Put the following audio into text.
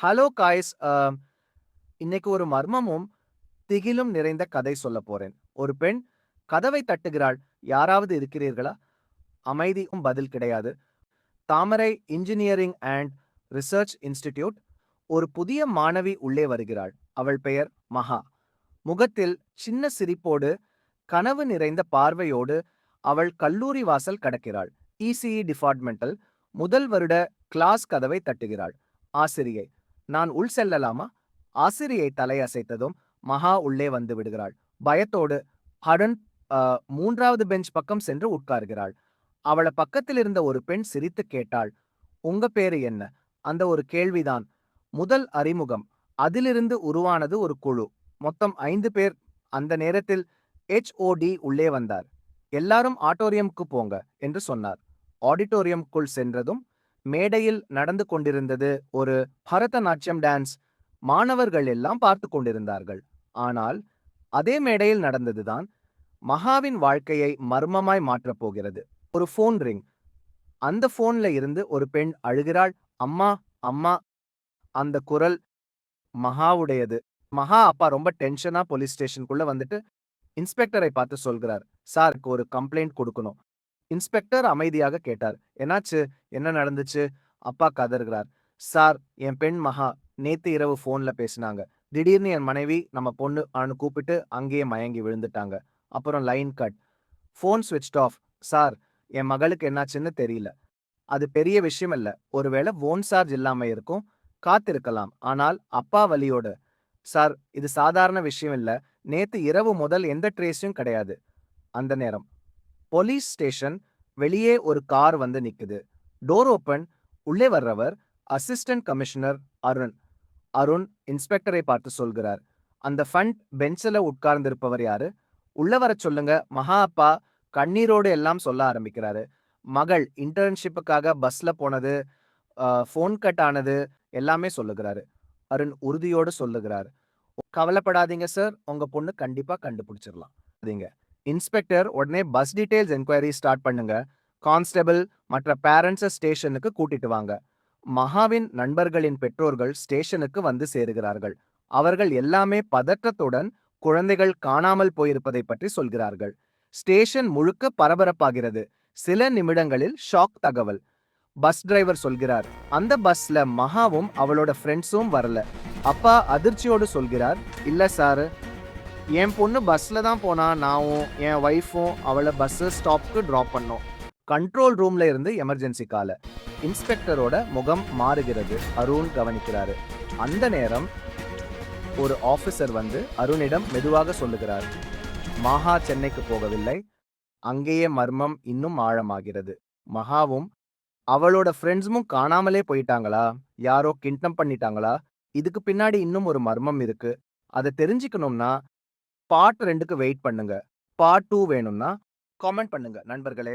Hello guys. இன்னைக்கு ஒரு மர்மமும் திகிலும் நிறைந்த கதை சொல்லப் போறேன். ஒரு பெண் கதவை தட்டுகிறாள். யாராவது இருக்கிறீர்களா? அமைதியும் பதில் கிடையாது. தாமரை இன்ஜினியரிங் அண்ட் ரிசர்ச் இன்ஸ்டிடியூட். ஒரு புதிய மாணவி உள்ளே வருகிறாள். அவள் பெயர் மகா. முகத்தில் சின்ன சிரிப்போடு, கனவு நிறைந்த பார்வையோடு அவள் கல்லூரி வாசல் கடக்கிறாள். இசிஇ டிபார்ட்மெண்டல் முதல் வருட கிளாஸ் கதவை தட்டுகிறாள். ஆசிரியை, நான் உள் செல்லலாமா? ஆசிரியை தலையசைத்ததும் மகா உள்ளே வந்து விடுகிறாள். பயத்தோடு ஹடன் மூன்றாவது பெஞ்ச் பக்கம் சென்று உட்கார்கிறாள். அவள பக்கத்தில் இருந்த ஒரு பெண் சிரித்து கேட்டாள், உங்க பேரு என்ன? அந்த ஒரு கேள்விதான் முதல் அறிமுகம். அதிலிருந்து உருவானது ஒரு குழு. மொத்தம் 5 பேர். அந்த நேரத்தில் HOD உள்ளே வந்தார். எல்லாரும் ஆடிட்டோரியம்க்கு போங்க என்று சொன்னார். ஆடிட்டோரியம்க்குள் சென்றதும் மேடையில் நடந்து கொண்டிருந்தது ஒரு பரதநாட்டியம் டான்ஸ். மாணவர்கள் எல்லாம் பார்த்து கொண்டிருந்தார்கள். ஆனால் அதே மேடையில் நடந்ததுதான் மகாவின் வாழ்க்கையை மர்மமாய் மாற்றப் போகிறது. ஒரு ஃபோன் ரிங். அந்த ஃபோன்ல இருந்து ஒரு பெண் அழுகிறாள். அம்மா, அம்மா. அந்த குரல் மகாவுடையது. மகா அப்பா ரொம்ப டென்ஷனா போலீஸ் ஸ்டேஷனுக்குள்ள வந்துட்டு இன்ஸ்பெக்டரை பார்த்து சொல்கிறார், சார் ஒரு கம்ப்ளைண்ட் கொடுக்கணும். இன்ஸ்பெக்டர் அமைதியாக கேட்டார், என்னாச்சு? என்ன நடந்துச்சு? அப்பா கதறுகிறார், சார் என் பெண் மகா நேத்து இரவு ஃபோன்ல பேசினாங்க. திடீர்னு என் மனைவி நம்ம பொண்ணு அவனு கூப்பிட்டு அங்கேயே மயங்கி விழுந்துட்டாங்க. அப்புறம் line cut. Phone switched off. Sir என் மகளுக்கு என்னாச்சுன்னு தெரியல. அது பெரிய விஷயம் இல்ல. ஒருவேளை போன் சார்ஜ் இல்லாம இருக்கும். காத்திருக்கலாம். ஆனால் அப்பா வலியோட. சார் இது சாதாரண விஷயம் இல்ல. நேத்து இரவு முதல் எந்த ட்ரேஸும் கிடையாது. அந்த நேரம் போலீஸ் ஸ்டேஷன் வெளியே ஒரு கார் வந்து நிக்குது. Door open. உள்ளே வர்றவர் அசிஸ்டன்ட் கமிஷனர் அருண். அருண் இன்ஸ்பெக்டரை பார்த்து சொல்கிறார், அந்த ஃபண்ட் பெஞ்சில உட்கார்ந்திருப்பவர் யாரு? உள்ள வரச் சொல்லுங்க. மகா அப்பா கண்ணீரோடு எல்லாம் சொல்ல ஆரம்பிக்கிறாரு. மகள் இன்டர்ன்ஷிப்புக்காக பஸ்ல போனது, ஃபோன் கட் ஆனது எல்லாமே சொல்லுகிறாரு. அருண் உறுதியோடு சொல்லுகிறார், கவலைப்படாதீங்க சார், உங்க பொண்ணு கண்டிப்பா கண்டுபிடிச்சிடலாம். இன்ஸ்பெக்டர் உடனே பஸ் டீடைல்ஸ் என்கொயரி ஸ்டார்ட் பண்ணுங்க. கான்ஸ்டபிள் மற்ற பேரண்ட்ஸை ஸ்டேஷனுக்கு கூட்டிட்டு வாங்க. மகாவின் நண்பர்களின் பெற்றோர்கள் ஸ்டேஷனுக்கு வந்து சேருகிறார்கள். அவர்கள் எல்லாமே பதற்றத்துடன் குழந்தைகள் காணாமல் போயிருப்பதை பற்றி சொல்கிறார்கள். ஸ்டேஷன் முழுக்க பரபரப்பாகிறது. சில நிமிடங்களில் ஷாக் தகவல். பஸ் டிரைவர் சொல்கிறார், அந்த பஸ்ல மகாவும் அவளோட ஃப்ரெண்ட்ஸும் வரல. அப்பா அதிர்ச்சியோடு சொல்கிறார், இல்ல சார், என் பொண்ணு பஸ்ல தான் போனா. நானும் என் ஒய்ஃபும் அவளை பஸ் ஸ்டாப்க்கு டிராப் பண்ணோம். கண்ட்ரோல் ரூம்ல இருந்து எமர்ஜென்சி கால. இன்ஸ்பெக்டரோட முகம் மாறுகிறது. அருண் கவனிக்கிறாரு. அந்த நேரம் ஒரு ஆபீசர் வந்து அருணிடம் மெதுவாக சொல்லுகிறார், மகா சென்னைக்கு போகவில்லை. அங்கேயே மர்மம் இன்னும் ஆழமாகிறது. மகாவும் அவளோட ஃப்ரெண்ட்ஸும் காணாமலே போயிட்டாங்களா? யாரோ கிட்னாப் பண்ணிட்டாங்களா? இதுக்கு பின்னாடி இன்னும் ஒரு மர்மம் இருக்கு. அதை தெரிஞ்சுக்கணும்னா பார்ட் 2க்கு வெயிட் பண்ணுங்க. பார்ட் 2 வேணும்னா காமெண்ட் பண்ணுங்க நண்பர்களே.